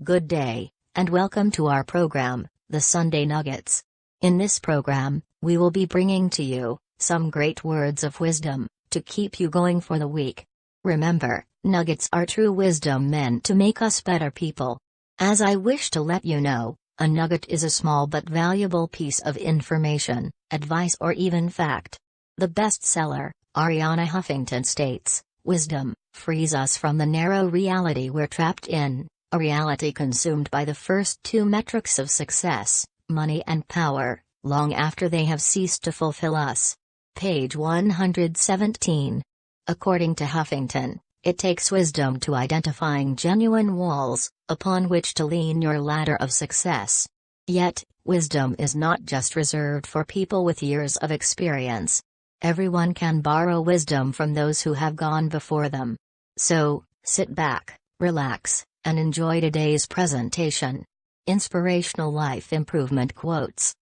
Good day, and welcome to our program, The Sunday Nuggets. In this program, we will be bringing to you some great words of wisdom to keep you going for the week. Remember, nuggets are true wisdom meant to make us better people. As I wish to let you know, a nugget is a small but valuable piece of information, advice, or even fact. The bestseller, Arianna Huffington states, "Wisdom frees us from the narrow reality we're trapped in, a reality consumed by the first two metrics of success, money and power, long after they have ceased to fulfill us." Page 117. According to Huffington, it takes wisdom to identifying genuine walls, upon which to lean your ladder of success. Yet, wisdom is not just reserved for people with years of experience. Everyone can borrow wisdom from those who have gone before them. So, sit back, relax, and enjoy today's presentation. Inspirational Life Improvement Quotes.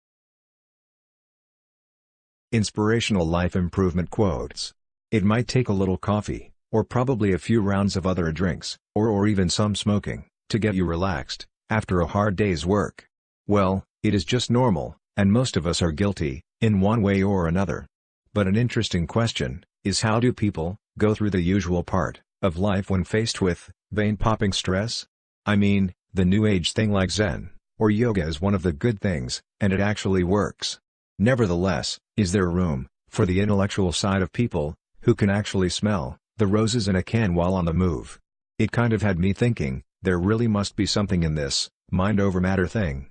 Inspirational life improvement quotes. It might take a little coffee, or probably a few rounds of other drinks, or even some smoking, to get you relaxed, after a hard day's work. Well, it is just normal, and most of us are guilty, in one way or another. But an interesting question is, how do people go through the usual part of life when faced with vein-popping stress? I mean, the new age thing like Zen or yoga is one of the good things, and it actually works. Nevertheless, is there room for the intellectual side of people who can actually smell the roses in a can while on the move? It kind of had me thinking, there really must be something in this mind over matter thing.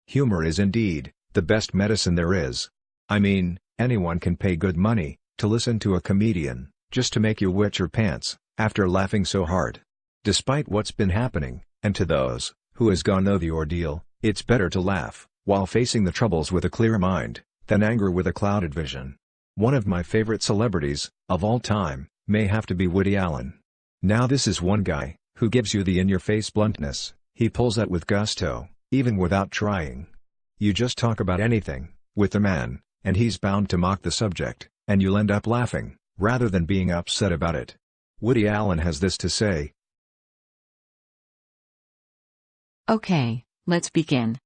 Humor is indeed the best medicine there is. I mean, anyone can pay good money to listen to a comedian, just to make you wet your pants after laughing so hard. Despite what's been happening, and to those who has gone through the ordeal, it's better to laugh while facing the troubles with a clear mind than anger with a clouded vision. One of my favorite celebrities of all time may have to be Woody Allen. Now this is one guy who gives you the in-your-face bluntness. He pulls that with gusto, even without trying. You just talk about anything with the man, and he's bound to mock the subject, and you'll end up laughing, rather than being upset about it. Woody Allen has this to say. Okay, let's begin.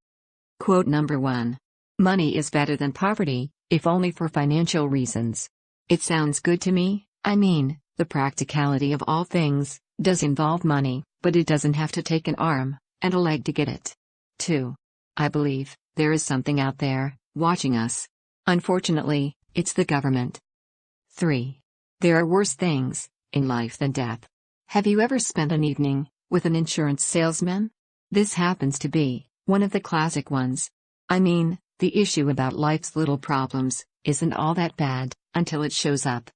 Quote number 1. Money is better than poverty, if only for financial reasons. It sounds good to me. I mean, the practicality of all things does involve money, but it doesn't have to take an arm and a leg to get it. 2. I believe there is something out there watching us. Unfortunately, it's the government. 3. There are worse things in life than death. Have you ever spent an evening with an insurance salesman? This happens to be one of the classic ones. I mean, the issue about life's little problems isn't all that bad until it shows up.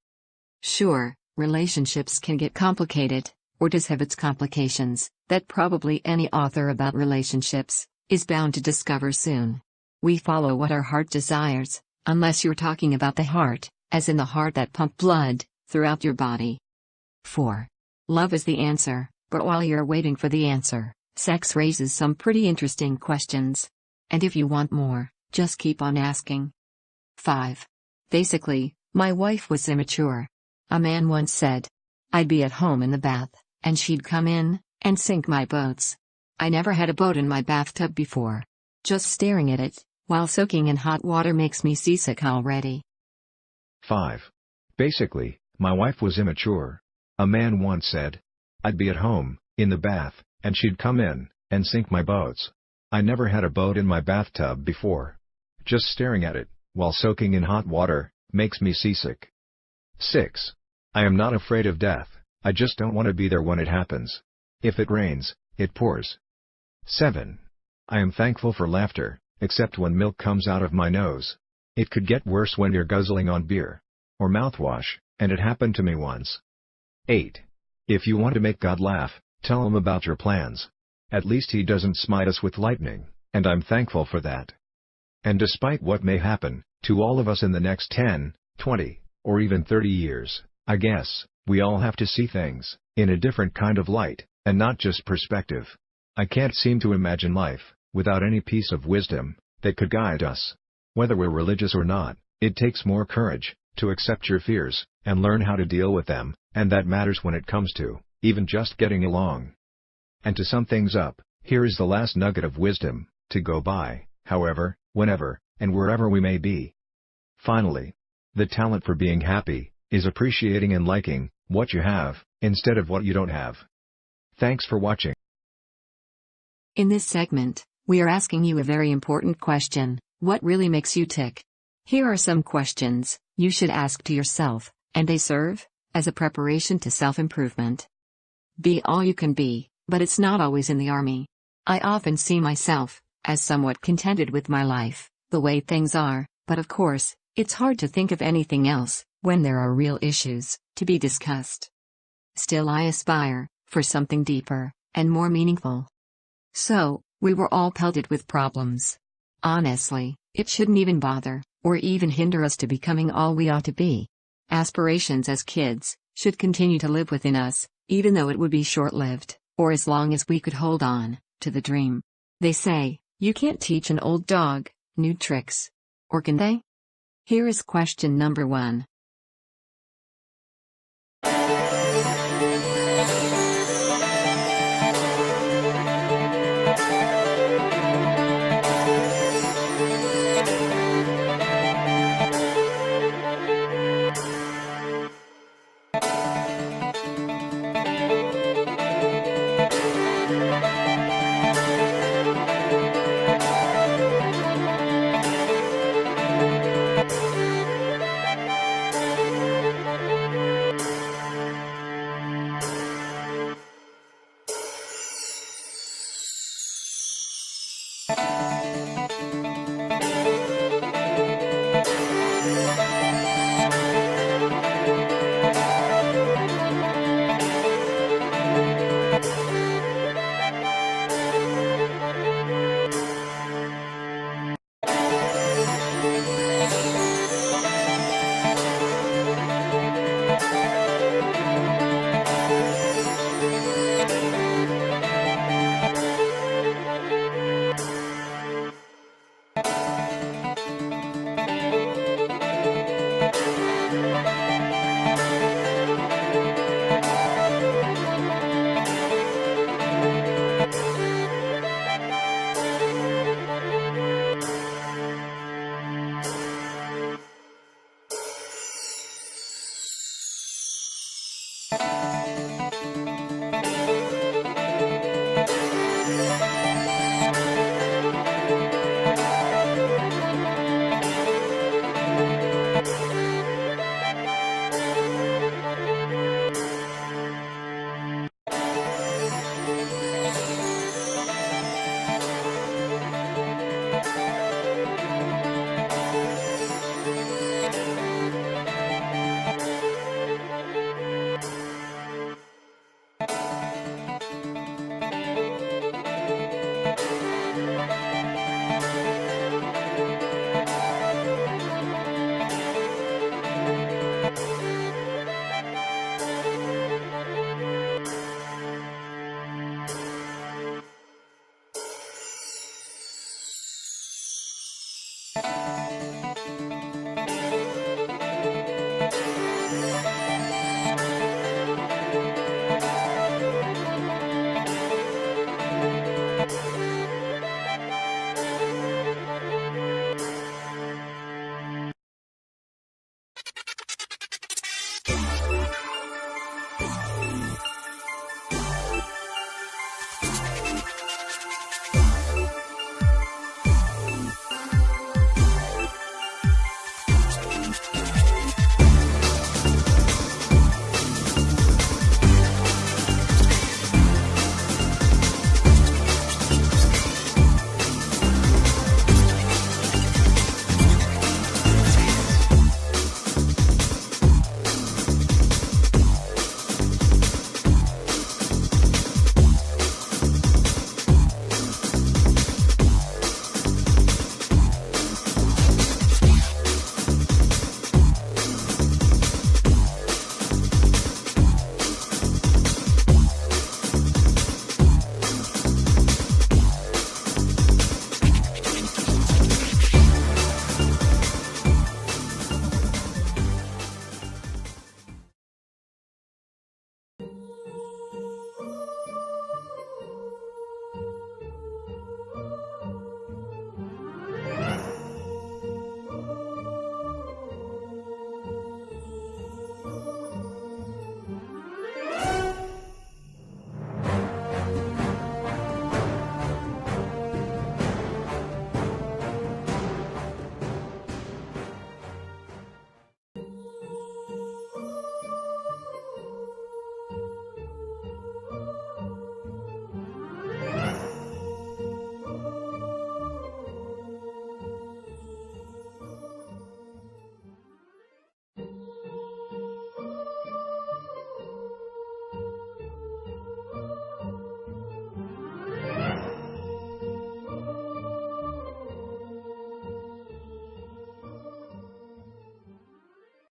Sure, relationships can get complicated, or does have its complications, that probably any author about relationships is bound to discover soon. We follow what our heart desires, unless you're talking about the heart, as in the heart that pumps blood throughout your body. 4. Love is the answer, but while you're waiting for the answer, sex raises some pretty interesting questions. And if you want more, just keep on asking. 5. Basically, my wife was immature. A man once said, I'd be at home in the bath, and she'd come in and sink my boats. I never had a boat in my bathtub before. Just staring at it while soaking in hot water makes me seasick already. 5. Basically, my wife was immature. A man once said, I'd be at home in the bath, and she'd come in and sink my boats. I never had a boat in my bathtub before. Just staring at it while soaking in hot water makes me seasick. 6. I am not afraid of death, I just don't want to be there when it happens. If it rains, it pours. 7. I am thankful for laughter, except when milk comes out of my nose. It could get worse when you're guzzling on beer or mouthwash, and it happened to me once. 8. If you want to make God laugh, tell him about your plans. At least he doesn't smite us with lightning, and I'm thankful for that. And despite what may happen to all of us in the next 10, 20, or even 30 years, I guess we all have to see things in a different kind of light, and not just perspective. I can't seem to imagine life without any piece of wisdom that could guide us. Whether we're religious or not, it takes more courage to accept your fears and learn how to deal with them, and that matters when it comes to even just getting along. And to sum things up, Here is the last nugget of wisdom, to go by, however, whenever, and wherever we may be. Finally, the talent for being happy is appreciating and liking what you have, instead of what you don't have. Thanks for watching. In this segment, we are asking you a very important question: what really makes you tick? Here are some questions you should ask to yourself, and they serve as a preparation to self-improvement. Be all you can be, but it's not always in the army. I often see myself as somewhat contented with my life, the way things are, but of course, it's hard to think of anything else when there are real issues to be discussed. Still, I aspire for something deeper and more meaningful. So, we were all pelted with problems. Honestly, it shouldn't even bother or even hinder us to becoming all we ought to be. Aspirations as kids should continue to live within us, even though it would be short-lived, or as long as we could hold on to the dream. They say, you can't teach an old dog new tricks. Or can they? Here is question number 1.